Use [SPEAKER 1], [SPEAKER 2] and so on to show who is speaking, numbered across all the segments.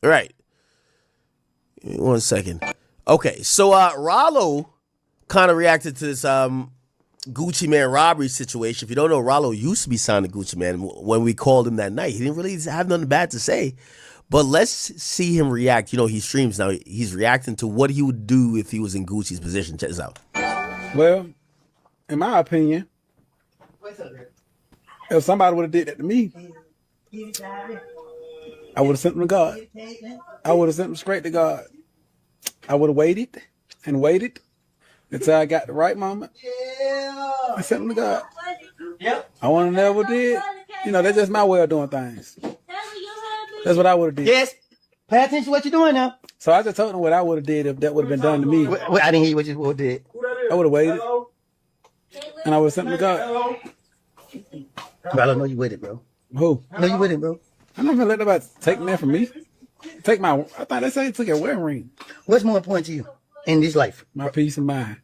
[SPEAKER 1] Right. Give me 1 second. Okay, so Ralo kind of reacted to this Gucci Man robbery situation. If you don't know, Ralo used to be signed to Gucci Man when we called him that night. He didn't really have nothing bad to say. But let's see him react. You know, he streams now. He's reacting to what he would do if he was in Gucci's position. Check this out.
[SPEAKER 2] Well, in my opinion, if somebody would have did that to me, I would have sent them to God. I would have sent them straight to God. I would have waited and waited until I got the right moment. I sent them to God. I want to never did. You know, that's just my way of doing things. That's what I would have did.
[SPEAKER 3] Yes. Pay attention to what you're doing now.
[SPEAKER 2] So I just told them what I would have did if that would have been done to me.
[SPEAKER 3] I didn't hear you what you would have did.
[SPEAKER 2] I would have waited. And I would have sent them to God.
[SPEAKER 3] Bro, I don't know you with it, bro.
[SPEAKER 2] Who?
[SPEAKER 3] No, you with it, bro.
[SPEAKER 2] I'm not going to let nobody take that from me. Take my, I thought they said they took your wedding ring.
[SPEAKER 3] What's more important to you in this life?
[SPEAKER 2] My peace of mind.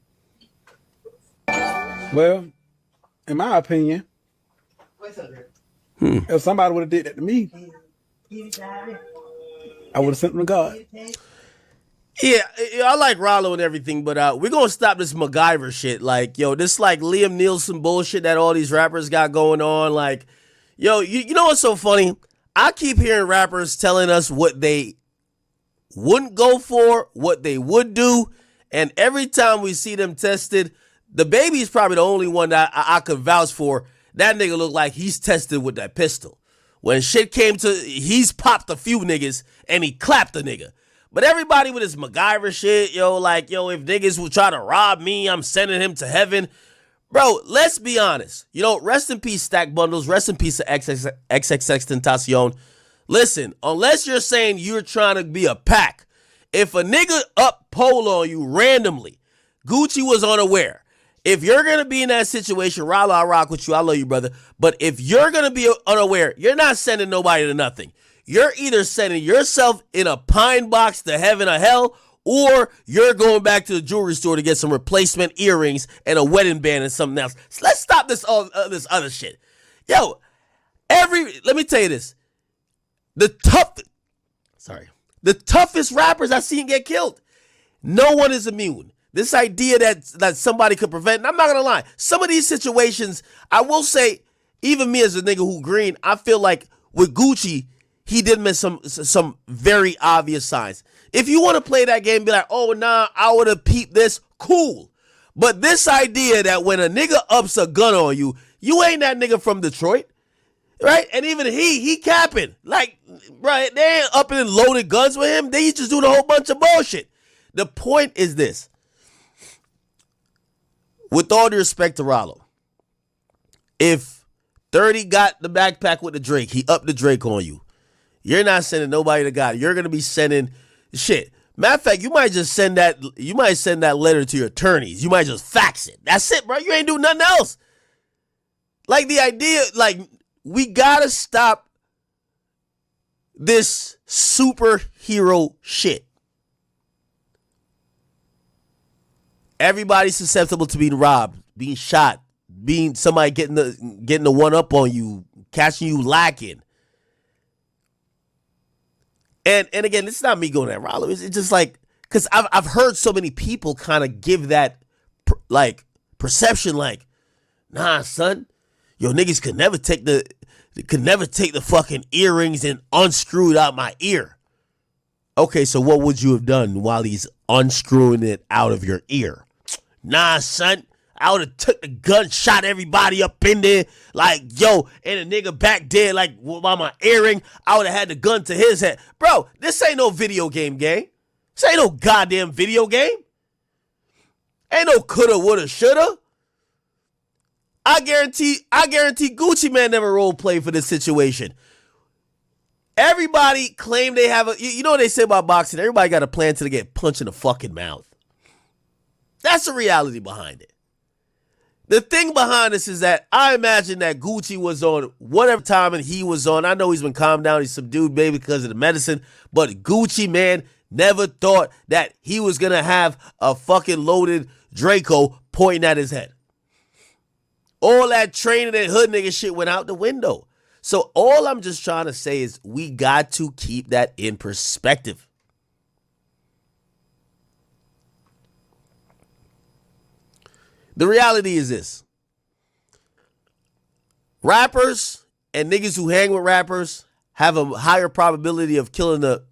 [SPEAKER 2] Well, in my opinion, if somebody would have did that to me, I would have sent them to God.
[SPEAKER 1] Yeah, I like Ralo and everything, but we're going to stop this MacGyver shit. Like, yo, this like Liam Nielsen bullshit that all these rappers got going on. Like, yo, you know what's so funny? I keep hearing rappers telling us what they wouldn't go for, what they would do, and every time we see them tested, the baby's probably the only one that I could vouch for. That nigga look like he's tested with that pistol. When shit came to, he's popped a few niggas and he clapped a nigga. But everybody with this MacGyver shit, yo, like, yo, if niggas will try to rob me, I'm sending him to heaven. Bro, let's be honest. You know, rest in peace, Stack Bundles. Rest in peace, XXX Tentacion. Listen, unless you're saying you're trying to be a pack, if a nigga up pole on you randomly, Gucci was unaware. If you're going to be in that situation, Ralo, I rock with you. I love you, brother. But if you're going to be unaware, you're not sending nobody to nothing. You're either sending yourself in a pine box to heaven or hell, or you're going back to the jewelry store to get some replacement earrings and a wedding band and something else. So let's stop this other shit. Yo, let me tell you this. The toughest rappers I've seen get killed. No one is immune. This idea that somebody could prevent, and I'm not going to lie, some of these situations, I will say, even me as a nigga who green, I feel like with Gucci, he did miss some very obvious signs. If you want to play that game, be like, oh, nah, I would have peeped this, cool. But this idea that when a nigga ups a gun on you, you ain't that nigga from Detroit, right? And even he capping. Like, right, they ain't upping and loaded guns with him. They just doing a whole bunch of bullshit. The point is this. With all due respect to Ralo, if 30 got the backpack with the Drake, he upped the Drake on you. You're not sending nobody to God. You're gonna be sending shit. Matter of fact, you might send that letter to your attorneys. You might just fax it. That's it, bro. You ain't doing nothing else. Like the idea, like, we gotta stop this superhero shit. Everybody's susceptible to being robbed, being shot, being somebody getting the one up on you, catching you lacking. And again, it's not me going at Ralo. It's just like, because I've heard so many people kind of give that like perception, like, nah, son, yo, niggas could never take the fucking earrings and unscrew it out my ear. Okay, so what would you have done while he's unscrewing it out of your ear? Nah, son, I would have took the gun, shot everybody up in there, like, yo, and a nigga back there, like, while my earring, I would have had the gun to his head. Bro, this ain't no video game. This ain't no goddamn video game. Ain't no coulda, woulda, shoulda. I guarantee Gucci Man never role played for this situation. Everybody claim they have you know what they say about boxing? Everybody got a plan till they get punched in the fucking mouth. That's the reality behind it. The thing behind this is that I imagine that Gucci was on whatever time and he was on. I know he's been calmed down. He's subdued maybe because of the medicine. But Gucci, man, never thought that he was going to have a fucking loaded Draco pointing at his head. All that training and hood nigga shit went out the window. So all I'm just trying to say is we got to keep that in perspective. The reality is this. Rappers and niggas who hang with rappers have a higher probability of killing a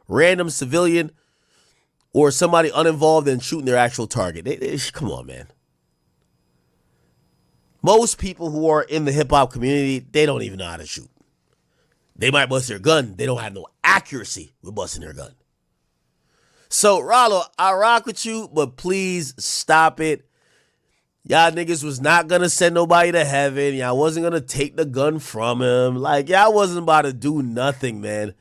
[SPEAKER 1] random civilian or somebody uninvolved than shooting their actual target. Come on, man. Most people who are in the hip-hop community, they don't even know how to shoot. They might bust their gun. They don't have no accuracy with busting their gun. So, Ralo, I rock with you, but please stop it. Y'all niggas was not going to send nobody to heaven. Y'all wasn't going to take the gun from him. Like, y'all wasn't about to do nothing, man.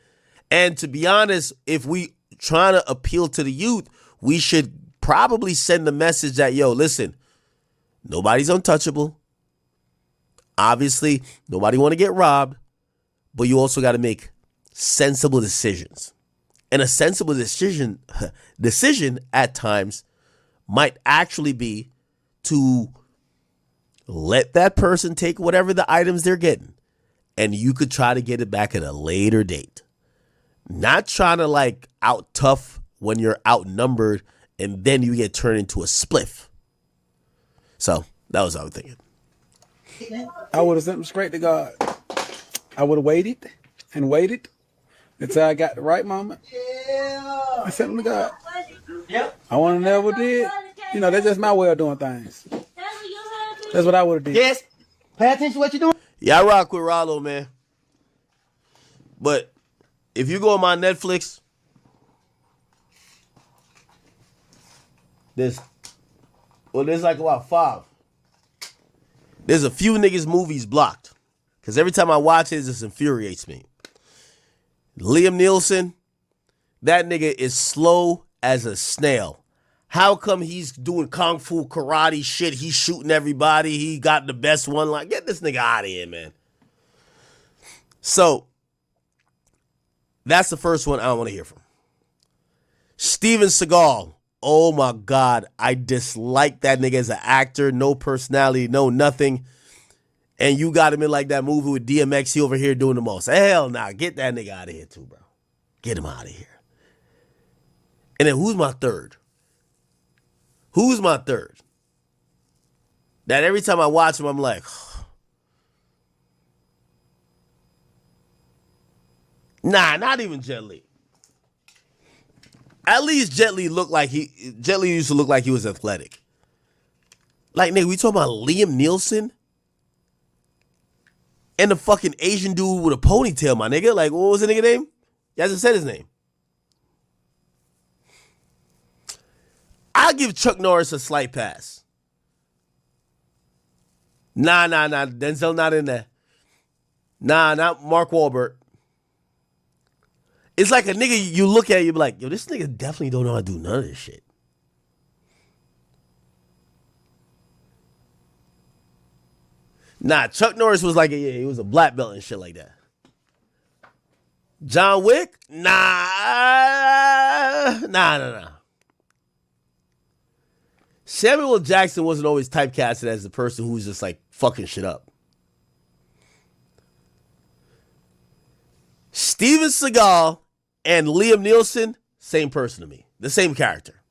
[SPEAKER 1] And to be honest, if we trying to appeal to the youth, we should probably send the message that, yo, listen, nobody's untouchable. Obviously, nobody want to get robbed, but you also got to make sensible decisions. And a sensible decision at times might actually be to let that person take whatever the items they're getting, and you could try to get it back at a later date. Not trying to like out tough when you're outnumbered and then you get turned into a spliff. So that was what I was thinking.
[SPEAKER 2] I would have sent him straight to God. I would have waited and waited until I got the right moment. I sent him to God.
[SPEAKER 3] Yep.
[SPEAKER 2] I want to never did. You know, that's just my way of doing things. That's what I would have did.
[SPEAKER 3] Yes. Pay attention to what you're doing.
[SPEAKER 1] Yeah, I rock with Ralo, man. But if you go on my Netflix, there's like about 5. There's a few niggas movies blocked. Because every time I watch it, it just infuriates me. Liam Neeson, that nigga is slow as a snail. How come he's doing kung fu karate shit? He's shooting everybody. He got the best one. Like, get this nigga out of here, man. So, that's the first one I don't want to hear from. Steven Seagal. Oh my God. I dislike that nigga as an actor. No personality, no nothing. And you got him in like that movie with DMX. He over here doing the most. Hell nah. Get that nigga out of here too, bro. Get him out of here. And then who's my third? Who's my third? That every time I watch him, I'm like, nah, not even Jet Li. At least Jet Li used to look like he was athletic. Like, nigga, we talking about Liam Neeson? And the fucking Asian dude with a ponytail, my nigga. Like, what was the nigga name? You hasn't said his name. I'll give Chuck Norris a slight pass. Nah. Denzel not in there. Nah, not Mark Wahlberg. It's like a nigga you look at, you be like, yo, this nigga definitely don't know how to do none of this shit. Nah, Chuck Norris was like, he was a black belt and shit like that. John Wick? Nah. Samuel L. Jackson wasn't always typecasted as the person who's just like fucking shit up. Steven Seagal and Liam Neeson, same person to me. The same character.